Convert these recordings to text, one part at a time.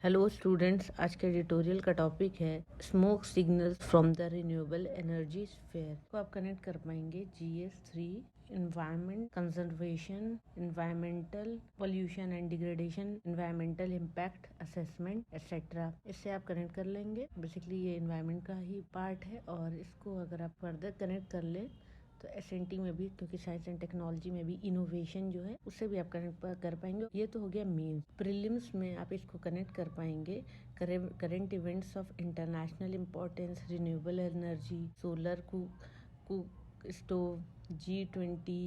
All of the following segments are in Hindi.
हेलो स्टूडेंट्स, आज के एडिटोरियल का टॉपिक है smoke signals from the renewable energy sphere. को आप कनेक्ट कर पाएंगे GS3 environment conservation, environmental pollution and degradation, environmental impact assessment etcetera. इससे आप कनेक्ट कर लेंगे। बेसिकली ये एनवायरनमेंट का ही पार्ट है और इसको अगर आप फर्दर कनेक्ट कर ले तो SNT में भी, क्योंकि साइंस एंड टेक्नोलॉजी में भी इनोवेशन जो है उससे भी आप कनेक्ट कर पाएंगे। ये तो हो गया मेन। प्रीलिम्स में आप इसको कनेक्ट कर पाएंगे current events of international importance, renewable energy, solar cook stove, G20,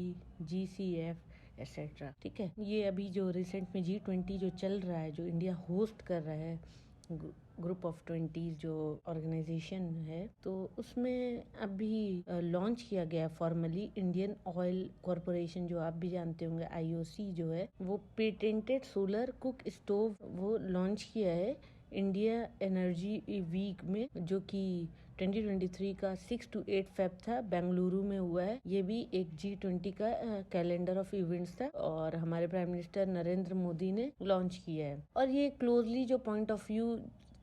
GCF etcetera. ठीक है, ये अभी जो रिसेंट में G20 जो चल रहा है, जो इंडिया होस्ट कर रहा है, ग्रुप ऑफ 20 जो ऑर्गेनाइजेशन है, तो उसमें अभी लॉन्च किया गया फॉर्मली इंडियन ऑयल कॉरपोरेशन, जो आप भी जानते होंगे, IOC जो है, वो पेटेंटेड सोलर कुक स्टोव वो लॉन्च किया है इंडिया एनर्जी वीक में, जो कि 2023 का 6 to 8 फेब था, बेंगलुरु में हुआ है। ये भी एक G20 का कैलेंडर ऑफ इवेंट्स था और हमारे प्राइम मिनिस्टर नरेंद्र मोदी ने लॉन्च किया है। और ये क्लोजली जो पॉइंट ऑफ व्यू,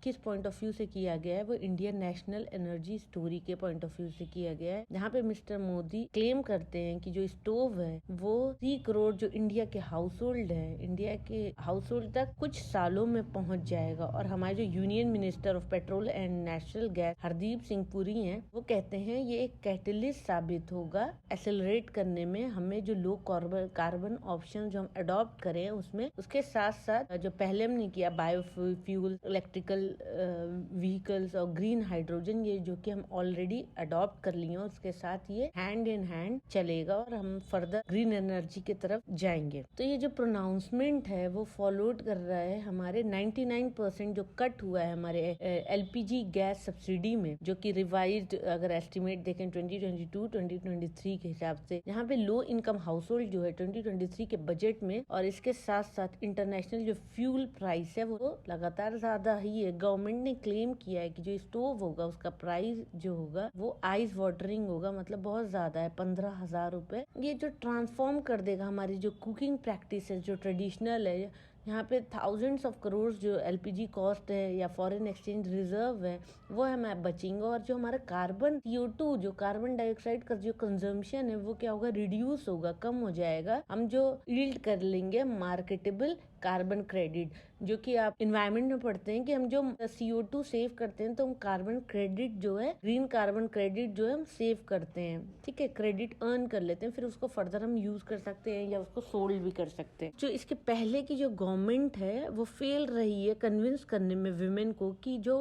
किस पॉइंट ऑफ व्यू से किया गया है, वो इंडियन नेशनल एनर्जी स्टोरी के पॉइंट ऑफ व्यू से किया गया है, जहाँ पे मिस्टर मोदी क्लेम करते हैं कि जो स्टोव है वो 3 करोड़ जो इंडिया के हाउस होल्ड है, इंडिया के हाउस होल्ड तक कुछ सालों में पहुंच जाएगा। और हमारे जो union minister of petrol and natural gas Hardeep Singh Puri हैं, वो कहते हैं ये एक कैटलिस्ट साबित होगा एक्सेलरेट करने में, हमें जो लो कार्बन ऑप्शन जो हम अडॉप्ट करें उसमें, उसके साथ साथ जो पहले हमने किया बायोफ्यूल, इलेक्ट्रिकल व्हीकल्स और ग्रीन हाइड्रोजन, ये जो कि हम ऑलरेडी अडॉप्ट कर लिए, उसके साथ ये हैंड इन हैंड चलेगा और हम फर्दर ग्रीन एनर्जी की तरफ जाएंगे। तो ये जो प्रोनाउंसमेंट है वो फॉलोड कर रहा है हमारे 99% जो कट हुआ है हमारे LPG गैस सब्सिडी में, जो कि रिवाइज्ड अगर एस्टिमेट देखें 2022-2023 के हिसाब से, यहाँ पे लो इनकम हाउस होल्ड जो है 2023 के बजट में, और इसके साथ साथ इंटरनेशनल जो फ्यूल प्राइस है वो लगातार ज्यादा ही है। गवर्नमेंट ने क्लेम किया है कि जो स्टोव होगा उसका प्राइस जो होगा वो आइस वाटरिंग होगा, मतलब बहुत ज्यादा है, 15,000 रुपए। ये जो ट्रांसफॉर्म कर देगा हमारी जो कुकिंग प्रैक्टिस है, जो ट्रेडिशनल है, यहाँ पे थाउजेंड्स ऑफ करोड़ जो LPG कॉस्ट है या फॉरेन एक्सचेंज रिजर्व है वो हमें बचेंगे। और जो हमारा कार्बन CO2, जो कार्बन डाइऑक्साइड का जो कंजम्पशन है वो क्या होगा, रिड्यूस होगा, कम हो जाएगा। हम जो यील्ड कर लेंगे मार्केटेबल कार्बन क्रेडिट, जो कि आप इन्वायरमेंट में पढ़ते हैं कि हम जो CO2 सेव करते हैं तो हम कार्बन क्रेडिट जो है, ग्रीन कार्बन क्रेडिट जो है हम सेव करते हैं। ठीक है, क्रेडिट अर्न कर लेते हैं, फिर उसको फर्दर हम यूज कर सकते हैं या उसको सोल्ड भी कर सकते हैं। जो इसके पहले की जो गवर्नमेंट है वो फेल रही है कन्विंस करने में विमेन को कि जो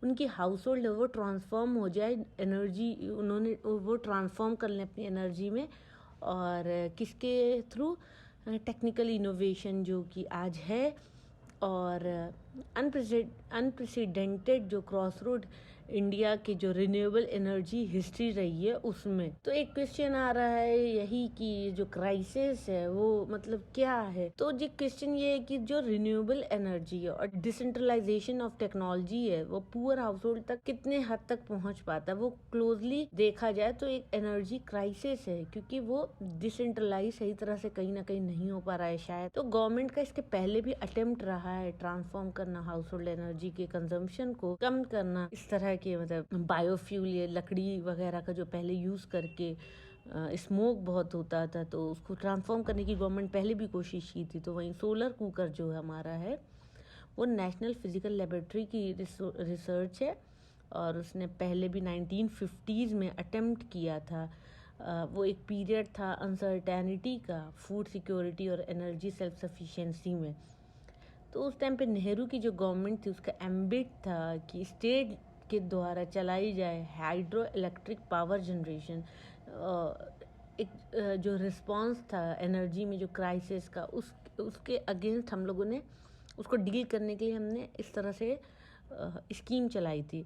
उनकी हाउस होल्ड है वो ट्रांसफॉर्म हो जाए एनर्जी, उन्होंने वो ट्रांसफॉर्म कर ले अपनी एनर्जी में। और किसके थ्रू, टेक्निकल इनोवेशन जो कि आज है, और अनप्रेसिडेंटेड जो क्रॉस रोड इंडिया की जो रिन्यूएबल एनर्जी हिस्ट्री रही है उसमें। तो एक क्वेश्चन आ रहा है यही कि जो क्राइसिस है वो मतलब क्या है। तो जो क्वेश्चन ये है कि जो रिन्यूएबल एनर्जी है और डिसेंट्रलाइजेशन ऑफ टेक्नोलॉजी है वो पुअर हाउस होल्ड तक कितने हद तक पहुंच पाता है। वो क्लोजली देखा जाए तो एक एनर्जी क्राइसिस है, क्योंकि वो डिसेंट्रलाइज सही तरह से कहीं ना कहीं नहीं हो पा रहा है शायद। तो गवर्नमेंट का इसके पहले भी अटेम्प्ट रहा है ट्रांसफॉर्म करना, हाउस होल्ड एनर्जी के कंजम्पशन को कम करना, इस तरह के मतलब बायोफ्यूल या लकड़ी वगैरह का जो पहले यूज करके स्मोक बहुत होता था, तो उसको ट्रांसफॉर्म करने की गवर्नमेंट पहले भी कोशिश की थी। तो वहीं सोलर कुकर जो हमारा है वो नेशनल फिजिकल लेबोरेटरी की रिसर्च है और उसने पहले भी 1950s में अटेम्प्ट किया था। वो एक पीरियड था अनसर्टेनिटी का, फूड सिक्योरिटी और एनर्जी सेल्फ सफिशिएंसी में। तो उस टाइम पे नेहरू की जो गवर्नमेंट थी उसका एम्बिट था कि स्टेट के द्वारा चलाई जाए हाइड्रो इलेक्ट्रिक पावर जनरेशन। एक जो रिस्पांस था एनर्जी में जो क्राइसिस का, उसके अगेंस्ट हम लोगों ने उसको डील करने के लिए हमने इस तरह से स्कीम चलाई थी।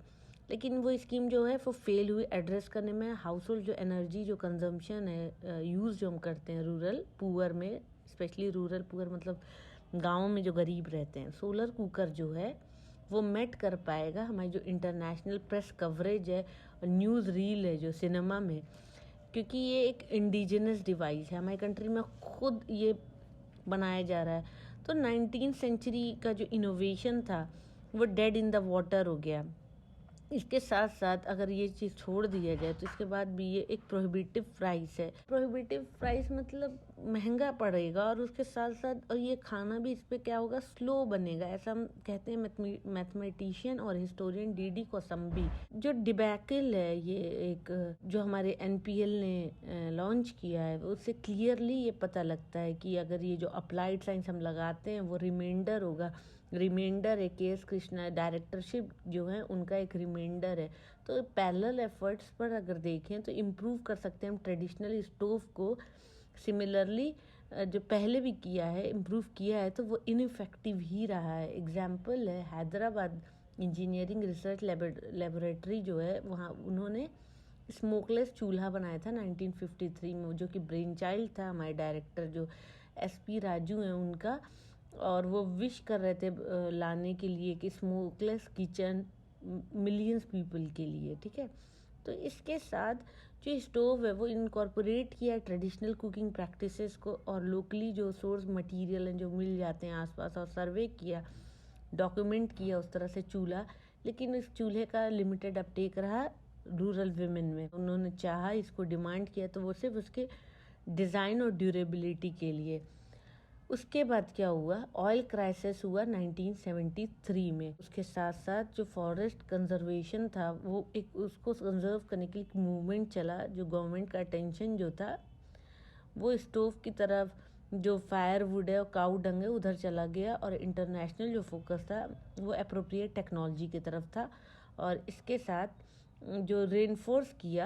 लेकिन वो स्कीम जो है वो फेल हुई एड्रेस करने में। हाउस होल्ड जो एनर्जी जो कंजम्पशन है, यूज़ जो हम करते हैं रूरल पुअर में, स्पेशली रूरल पुअर मतलब गाँव में जो गरीब रहते हैं, सोलर कुकर जो है वो मेट कर पाएगा हमारी जो इंटरनेशनल प्रेस कवरेज है और न्यूज़ रील है जो सिनेमा में, क्योंकि ये एक इंडिजिनस डिवाइस है, हमारी कंट्री में खुद ये बनाया जा रहा है। तो 19th सेंचुरी का जो इनोवेशन था वो डेड इन द वाटर हो गया। इसके साथ साथ अगर ये चीज़ छोड़ दिया जाए तो इसके बाद भी ये एक प्रोहिबिटिव प्राइस है। प्रोहिबिटिव प्राइस मतलब महंगा पड़ेगा, और उसके साथ साथ और ये खाना भी इस पर क्या होगा, स्लो बनेगा, ऐसा हम कहते हैं मैथमेटिशियन और हिस्टोरियन डीडी कोसम्बी। जो डिबैकल है ये एक जो हमारे एनपीएल ने लॉन्च किया है, उससे क्लियरली ये पता लगता है कि अगर ये जो अप्लाइड साइंस हम लगाते हैं वो रिमाइंडर होगा। रिमाइंडर है के.एस. कृष्णा डायरेक्टरशिप जो है उनका एक रिमाइंडर है। तो पैरेलल एफर्ट्स पर अगर देखें तो इम्प्रूव कर सकते हैं हम ट्रेडिशनल स्टोव को। सिमिलरली जो पहले भी किया है, इम्प्रूव किया है, तो वो इनइफेक्टिव ही रहा है। एग्जाम्पल है हैदराबाद इंजीनियरिंग रिसर्च लेबोरेटरी जो है, वहाँ उन्होंने स्मोकलेस चूल्हा बनाया था 1953 में, जो कि ब्रेन चाइल्ड था हमारे डायरेक्टर जो एस.पी. राजू हैं उनका। और वो विश कर रहे थे लाने के लिए कि स्मोकलेस किचन मिलियंस पीपल के लिए, ठीक है। तो इसके साथ जो स्टोव है वो इनकॉर्पोरेट किया ट्रेडिशनल कुकिंग प्रैक्टिसेस को, और लोकली जो सोर्स मटेरियल हैं जो मिल जाते हैं आसपास, और सर्वे किया, डॉक्यूमेंट किया उस तरह से चूल्हा। लेकिन इस चूल्हे का लिमिटेड अपटेक रहा रूरल विमेन में। उन्होंने चाहा, इसको डिमांड किया, तो वो सिर्फ उसके डिज़ाइन और ड्यूरेबिलिटी के लिए। उसके बाद क्या हुआ, ऑयल क्राइसिस हुआ 1973 में। उसके साथ साथ जो फॉरेस्ट कंजर्वेशन था वो एक उसको कंजर्व करने के लिए एक मूवमेंट चला, जो गवर्नमेंट का अटेंशन जो था वो स्टोव की तरफ, जो फायरवुड है और काऊ डंग है उधर चला गया, और इंटरनेशनल जो फोकस था वो अप्रोप्रिएट टेक्नोलॉजी की तरफ था। और इसके साथ जो रेनफोर्स किया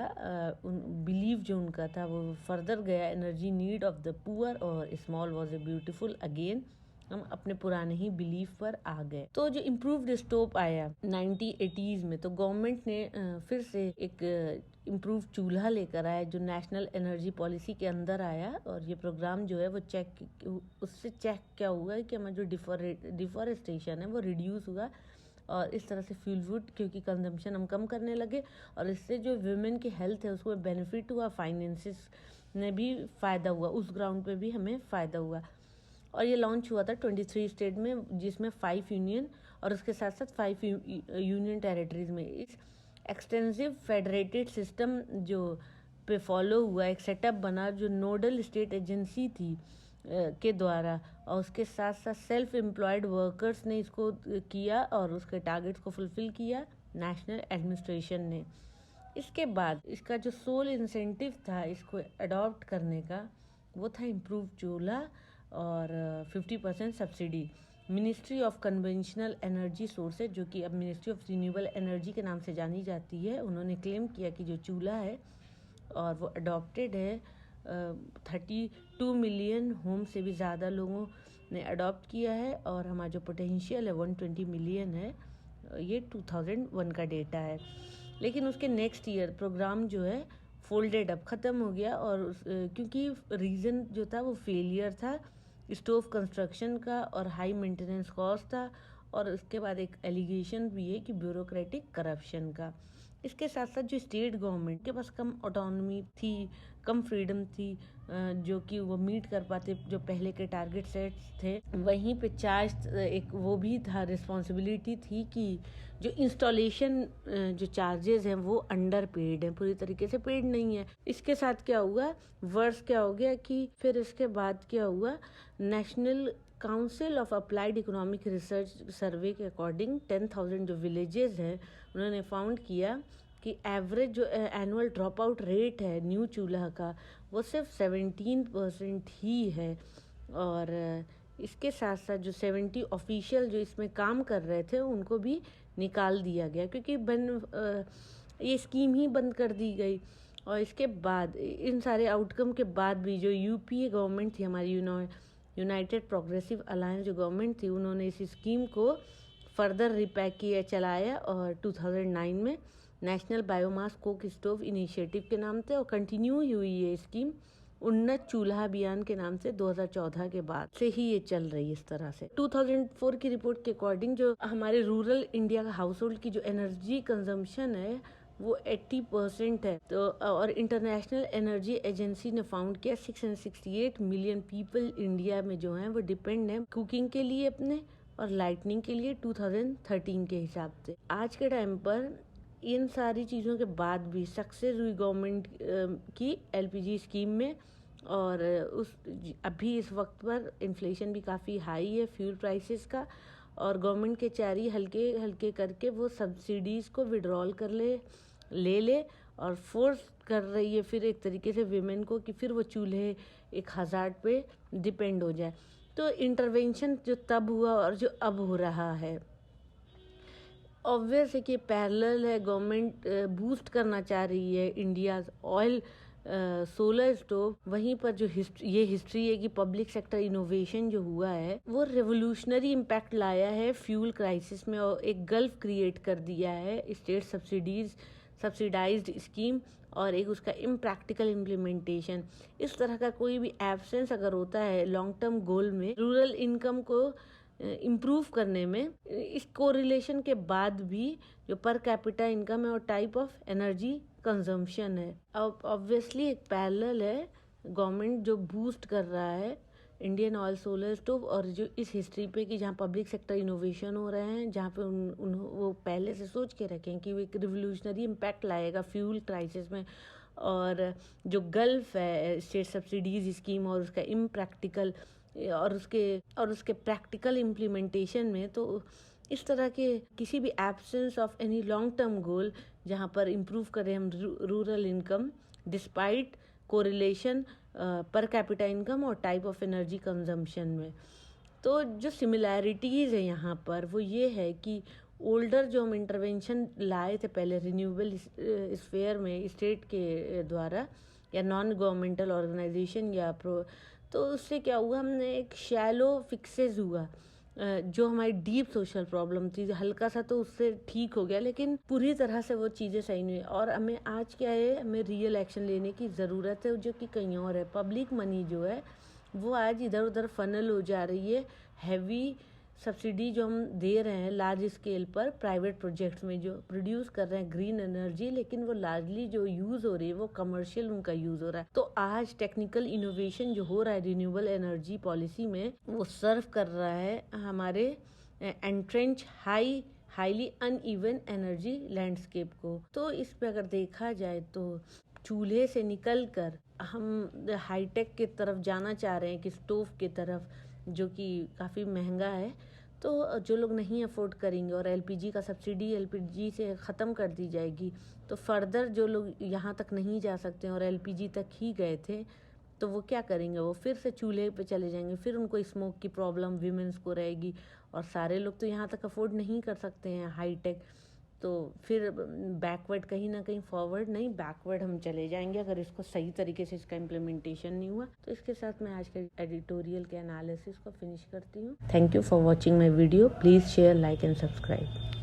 बिलीव जो उनका था वो फर्दर गया, energy need of the poor और small was a beautiful again. हम अपने पुराने ही बिलीफ पर आ गए। तो जो इम्प्रूव्ड स्टोव आया 1980s में, तो गवर्नमेंट ने फिर से एक इम्प्रूव चूल्हा लेकर आया जो नेशनल एनर्जी पॉलिसी के अंदर आया। और ये प्रोग्राम जो है वो उससे चेक क्या हुआ कि हमारा जो डिफॉरेस्टेशन है वो रिड्यूस हुआ, और इस तरह से फ्यूल वुड क्योंकि कंजम्पशन हम कम करने लगे, और इससे जो वुमेन की हेल्थ है उसको बेनिफिट हुआ, फाइनेंसिस ने भी फ़ायदा हुआ, उस ग्राउंड पे भी हमें फ़ायदा हुआ। और ये लॉन्च हुआ था 23 स्टेट में, जिसमें 5 यूनियन और उसके साथ साथ 5 यूनियन टेरिटरीज में। इस एक्सटेंसिव फेडरेटेड सिस्टम जो पे फॉलो हुआ, एक सेटअप बना जो नोडल स्टेट एजेंसी थी के द्वारा, और उसके साथ साथ सेल्फ एम्प्लॉयड वर्कर्स ने इसको किया और उसके टारगेट्स को फुलफिल किया नेशनल एडमिनिस्ट्रेशन ने। इसके बाद इसका जो सोल इंसेंटिव था इसको अडॉप्ट करने का वो था इम्प्रूव चूल्हा और 50% subsidy. Ministry of conventional energy sources, जो कि अब मिनिस्ट्री ऑफ रिन्यूएबल एनर्जी के नाम से जानी जाती है, उन्होंने क्लेम किया कि जो चूल्हा है और वो अडॉप्टेड है 32 मिलियन होम से भी ज़्यादा लोगों ने अडॉप्ट किया है, और हमारा जो पोटेंशियल है 120 मिलियन है। ये 2001 का डेटा है। लेकिन उसके नेक्स्ट ईयर प्रोग्राम जो है फोल्डेड, अब ख़त्म हो गया, और क्योंकि रीज़न जो था वो फेलियर था स्टोव कंस्ट्रक्शन का और हाई मेंटेनेंस कॉस्ट था, और उसके बाद एक एलिगेशन भी है कि ब्यूरोक्रेटिक करप्शन का। इसके साथ साथ जो स्टेट गवर्नमेंट के पास कम ऑटोनॉमी थी, कम फ्रीडम थी, जो कि वो मीट कर पाते जो पहले के टारगेट सेट्स थे। वहीं पे चार्ज एक वो भी था, रिस्पॉन्सिबिलिटी थी कि जो इंस्टॉलेशन जो चार्जेस हैं वो अंडर पेड हैं, पूरी तरीके से पेड नहीं है। इसके साथ क्या हुआ, वर्ष क्या हो गया कि फिर इसके बाद क्या हुआ, national council of applied economic research survey के अकॉर्डिंग 10,000 जो विलेजेस हैं उन्होंने फाउंड किया कि एवरेज जो एनुअल ड्रॉप आउट रेट है न्यू चूल्हा का वो सिर्फ 17% ही है। और इसके साथ साथ जो 70 ऑफिशियल जो इसमें काम कर रहे थे उनको भी निकाल दिया गया, क्योंकि ये स्कीम ही बंद कर दी गई। और इसके बाद इन सारे आउटकम के बाद भी जो यूपीए गवर्नमेंट थी हमारी, यूनाइटेड प्रोग्रेसिव अलायंस जो गवर्नमेंट थी, उन्होंने इस स्कीम को फर्दर रिपैक किया, चलाया, और 2009 में national biomass Coke stove initiative के नाम से, और कंटिन्यू हुई ये स्कीम उन्नत चूल्हा अभियान के नाम से 2014 के बाद से ही ये चल रही है इस तरह से। 2004 की रिपोर्ट के अकॉर्डिंग जो हमारे रूरल इंडिया का हाउस होल्ड की जो एनर्जी कंजम्पशन है वो 80% है। तो और इंटरनेशनल एनर्जी एजेंसी ने फाउंड किया 668 मिलियन पीपल इंडिया में जो हैं वो डिपेंड है कुकिंग के लिए अपने और लाइटनिंग के लिए 2013 के हिसाब से। आज के टाइम पर इन सारी चीज़ों के बाद भी सक्सेस हुई गवर्नमेंट की एलपीजी स्कीम में। और अभी इस वक्त पर इन्फ्लेशन भी काफ़ी हाई है फ्यूल प्राइसेस का, और गवर्नमेंट के चारी हल्के हल्के करके वो सब्सिडीज़ को विड्रॉल कर ले और फोर्स कर रही है फिर एक तरीके से विमेन को कि फिर वो चूल्हे एक हज़ार पे डिपेंड हो जाए। तो इंटरवेंशन जो तब हुआ और जो अब हो रहा है, ऑब्वियस है कि पैरेलल है। गवर्नमेंट बूस्ट करना चाह रही है इंडिया ऑयल सोलर स्टोव। वहीं पर जो ये हिस्ट्री है कि पब्लिक सेक्टर इनोवेशन जो हुआ है वो रेवोल्यूशनरी इम्पैक्ट लाया है फ्यूल क्राइसिस में, और एक गल्फ क्रिएट कर दिया है स्टेट सब्सिडाइज्ड स्कीम और एक उसका इम्प्रैक्टिकल इम्प्लीमेंटेशन। इस तरह का कोई भी एब्सेंस अगर होता है लॉन्ग टर्म गोल में रूरल इनकम को इम्प्रूव करने में, इस कोरिलेशन के बाद भी जो पर कैपिटा इनकम है और टाइप ऑफ एनर्जी कंजम्पशन है, अब ऑब्वियसली एक पैरेलल है। गवर्नमेंट जो बूस्ट कर रहा है इंडियन ऑयल सोलर स्टोव और जो इस हिस्ट्री पे कि जहाँ पब्लिक सेक्टर इनोवेशन हो रहे हैं, जहाँ पे वो पहले से सोच के रखें कि वो एक रिवोल्यूशनरी इम्पैक्ट लाएगा फ्यूल क्राइसिस में। और जो गल्फ है स्टेट सब्सिडीज स्कीम और उसका इम्प्रैक्टिकल और उसके प्रैक्टिकल इम्प्लीमेंटेशन में, तो इस तरह के किसी भी absence of any long term goal जहाँ पर इम्प्रूव करें हम rural income despite correlation per capita income और टाइप ऑफ एनर्जी कंजम्पशन में। तो जो सिमिलैरिटीज़ है यहाँ पर वो ये है कि ओल्डर जो हम इंटरवेंशन लाए थे पहले रिन्यूएबल स्फेयर में स्टेट के द्वारा या नॉन गवर्नमेंटल ऑर्गेनाइजेशन या तो उससे क्या हुआ, हमने एक शैलो फिक्सेस हुआ। जो हमारी डीप सोशल प्रॉब्लम थी हल्का सा तो उससे ठीक हो गया, लेकिन पूरी तरह से वो चीज़ें सही नहीं हुई। और हमें आज क्या है, हमें रियल एक्शन लेने की ज़रूरत है जो कि कहीं और है। पब्लिक मनी जो है वो आज इधर उधर फनल हो जा रही है। हैवी सब्सिडी जो हम दे रहे हैं लार्ज स्केल पर प्राइवेट प्रोजेक्ट्स में जो प्रोड्यूस कर रहे हैं ग्रीन एनर्जी, लेकिन वो लार्जली जो यूज़ हो रही है वो कमर्शियल उनका यूज़ हो रहा है। तो आज टेक्निकल इनोवेशन जो हो रहा है रिन्यूएबल एनर्जी पॉलिसी में वो सर्व कर रहा है हमारे entrench highly uneven energy landscape को। तो इस पे अगर देखा जाए तो चूल्हे से निकल कर हम हाईटेक की तरफ जाना चाह रहे हैं कि स्टोव की तरफ, जो कि काफ़ी महंगा है। तो जो लोग नहीं अफोर्ड करेंगे और एलपीजी का सब्सिडी एलपीजी से ख़त्म कर दी जाएगी, तो फर्दर जो लोग यहाँ तक नहीं जा सकते और एलपीजी तक ही गए थे तो वो क्या करेंगे, वो फिर से चूल्हे पे चले जाएंगे, फिर उनको स्मोक की प्रॉब्लम वीमेंस को रहेगी। और सारे लोग तो यहाँ तक अफोर्ड नहीं कर सकते हैं हाईटेक, तो फिर बैकवर्ड कहीं ना कहीं फॉरवर्ड नहीं बैकवर्ड हम चले जाएंगे अगर इसको सही तरीके से इसका इम्प्लीमेंटेशन नहीं हुआ। तो इसके साथ मैं आज के एडिटोरियल के एनालिसिस को फिनिश करती हूँ। Thank you for watching my video. Please share, like and subscribe.